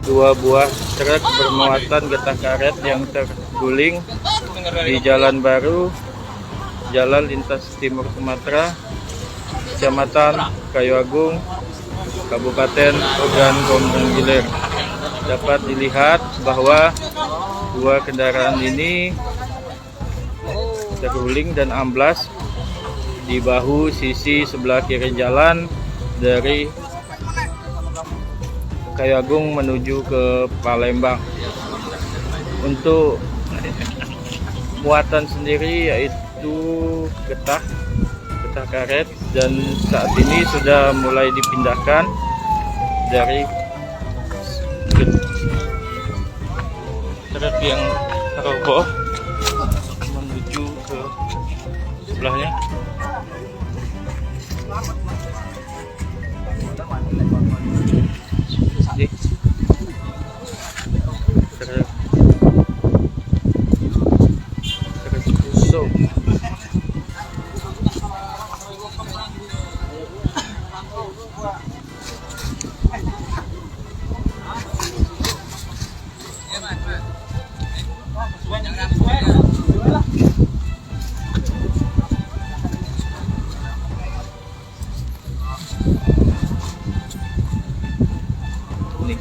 Dua buah truk bermuatan getah karet yang terguling di Jalan Baru, Jalan Lintas Timur Sumatera, Kecamatan Kayu Agung, Kabupaten Ogan Komering Ilir. Dapat dilihat bahwa dua kendaraan ini terguling dan amblas di bahu sisi sebelah kiri jalan dari Kayu Agung menuju ke Palembang. Untuk muatan sendiri yaitu getah karet, dan saat ini sudah mulai dipindahkan dari truk yang roboh menuju ke sebelahnya. Ini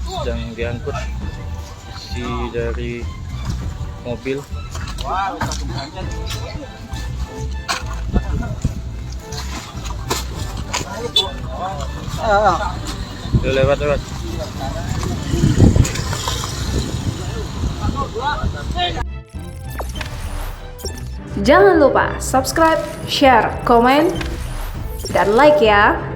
sedang diangkut isi dari mobil. Lewat. Jangan lupa subscribe, share, komen, dan like ya.